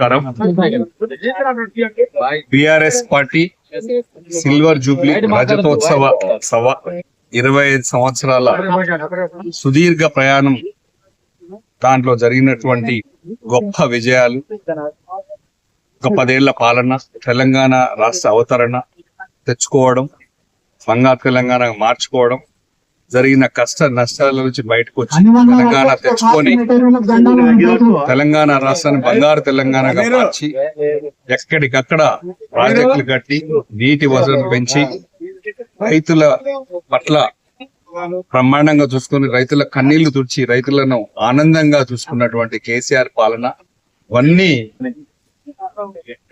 నమస్కారం. BRS party silver Jubilee రజతోత్సవ సభ 25 సంవత్సరాల సుదీర్ఘ ప్రయాణం, దాంట్లో జరిగినటువంటి గొప్ప విజయాలు, ఒక 10 ఏళ్ల పాలన, తెలంగాణ రాష్ట్ర అవతరణ తెచ్చుకోవడం, బంగారు తెలంగాణ మార్చుకోవడం, జరిగిన కష్ట నష్టాల నుంచి బయటకు వచ్చి తెలంగాణ తెచ్చుకొని తెలంగాణ రాష్ట్రాన్ని బంగారు తెలంగాణగా మార్చి ఎక్కడికక్కడ ప్రాజెక్టులు కట్టి నీటి వసతులు పెంచి రైతుల పట్ల బ్రహ్మాండంగా చూసుకుని రైతుల కన్నీళ్లు తుడిచి రైతులను ఆనందంగా చూసుకున్నటువంటి కేసీఆర్ పాలన ఇవన్నీ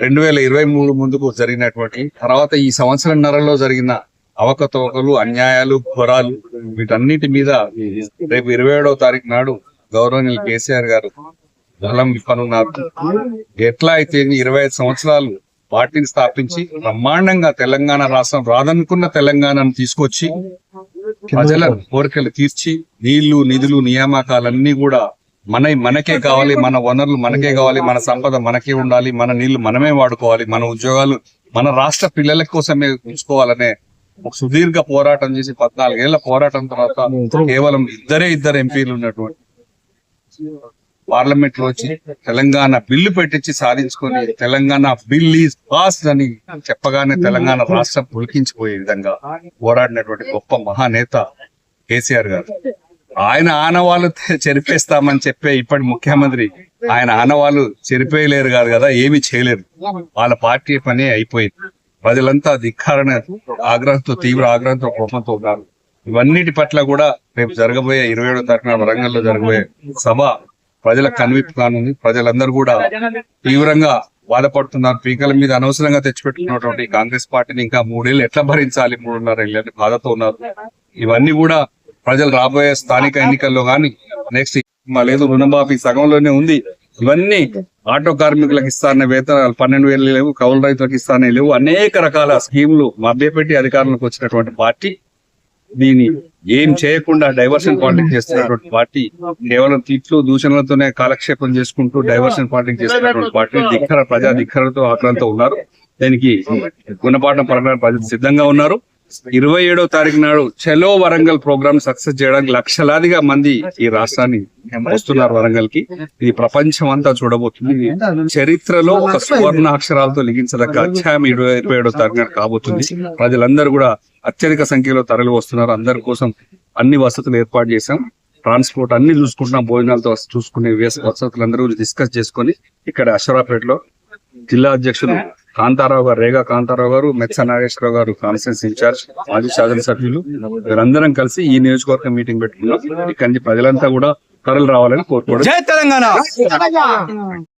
2023 ముందుకు జరిగినటువంటి తర్వాత ఈ సంవత్సరంన్నరలో జరిగిన అవకతవకలు, అన్యాయాలు, ఘోరాలు, వీటన్నిటి మీద రేపు 27వ తారీఖు నాడు గౌరవనీయులు కేసీఆర్ గారు బలం విప్పనున్నారు. ఎట్లా అయితే 25 సంవత్సరాలు పార్టీని స్థాపించి బ్రహ్మాండంగా తెలంగాణ రాష్ట్రం రాదనుకున్న తెలంగాణను తీసుకొచ్చి ప్రజల కోరికలు తీర్చి నీళ్లు, నిధులు, నియామకాలన్నీ కూడా మనకే కావాలి, మన వనరులు మనకే కావాలి, మన సంపద మనకే ఉండాలి, మన నీళ్లు మనమే వాడుకోవాలి, మన ఉద్యోగాలు మన రాష్ట్ర పిల్లల కోసమే ఉంచుకోవాలనే ఒక సుదీర్ఘ పోరాటం చేసి 14 ఏళ్ల పోరాటం తర్వాత కేవలం ఇద్దరు ఎంపీలు ఉన్నటువంటి పార్లమెంట్ లో వచ్చి తెలంగాణ బిల్లు పెట్టించి సాధించుకొని తెలంగాణ బిల్ ఈజ్ పాస్ అని చెప్పగానే తెలంగాణ రాష్ట్రం పులికించిపోయే విధంగా పోరాడినటువంటి గొప్ప మహానేత కేసీఆర్ గారు. ఆయన ఆనవాళ్ళు చెరిపేస్తామని చెప్పే ఇప్పటి ముఖ్యమంత్రి ఆయన ఆనవాళ్ళు చెరిపేయలేరు కాదు కదా, ఏమి చేయలేరు. వాళ్ళ పార్టీ పని అయిపోయింది. ప్రజలంతా ధిక్కారణ ఆగ్రహంతో, తీవ్ర ఆగ్రహంతో, కోపంతో ఉన్నారు. ఇవన్నిటి పట్ల కూడా రేపు జరగబోయే 27వ తారీఖున వరంగల్లో జరగబోయే సభ ప్రజలకు కనువిప్పు కానుంది. ప్రజలందరూ కూడా తీవ్రంగా బాధపడుతున్నారు. పీకల మీద అనవసరంగా తెచ్చిపెట్టుకున్నటువంటి కాంగ్రెస్ పార్టీని ఇంకా 3 ఏళ్ళు ఎట్లా భరించాలి, 3.5 ఏళ్ళని బాధతో ఉన్నారు. ఇవన్నీ కూడా ప్రజలు రాబోయే స్థానిక ఎన్నికల్లో గాని నెక్స్ట్ లేదు, రుణమాఫీ సగంలోనే ఉంది. ఇవన్నీ ఆటో కార్మికులకు ఇస్తారనే వేతనాలు 12,000 లేవు, కౌలు రైతులకు ఇస్తారనే లేవు. అనేక రకాల స్కీములు మభ్యపెట్టి అధికారంలోకి వచ్చినటువంటి పార్టీ దీన్ని ఏం చేయకుండా డైవర్షన్ పాలిటిక్స్ చేస్తున్నటువంటి పార్టీ, కేవలం తిట్లు దూషణలతోనే కాలక్షేపం చేసుకుంటూ డైవర్షన్ పాలిటిక్స్ చేస్తున్నటువంటి పార్టీ ప్రజా ధిక్కరతో ఆకలంతో ఉన్నారు. దీనికి గుణపాఠం పడడానికి ప్రజలు సిద్ధంగా ఉన్నారు. 27వ తారీఖు నాడు చలో వరంగల్ ప్రోగ్రామ్ సక్సెస్ చేయడానికి లక్షలాదిగా మంది ఈ రాష్ట్రాన్ని వస్తున్నారు వరంగల్ కి. ఇది ప్రపంచం అంతా చూడబోతుంది. చరిత్రలో ఒక సువర్ణ అక్షరాలతో లిఖించదగ్గ అధ్యాయం 27వ తారీఖు నాడు కాబోతుంది. ప్రజలందరూ కూడా అత్యధిక సంఖ్యలో తరలి వస్తున్నారు. అందరి కోసం అన్ని వసతులు ఏర్పాటు చేశాం. ట్రాన్స్పోర్ట్ అన్ని చూసుకుంటున్నాం. భోజనాలతో చూసుకునే వసతులందరూ డిస్కస్ చేసుకుని ఇక్కడ అశ్వరాపేటలో జిల్లా అధ్యక్షులు కాంతారావు గారు, రేగా కాంతారావు గారు, మెత్స నాగేశ్వరరావు గారు, కాన్స్టిట్యూన్సీ ఇన్ఛార్జ్, మాజీ శాసనసభ్యులు, వీరందరం కలిసి ఈ నియోజకవర్గం మీటింగ్ పెట్టుకున్నాం. ఇక్కడి నుంచి ప్రజలంతా కూడా తరలి రావాలని కోరుకోవడం. జై తెలంగాణ.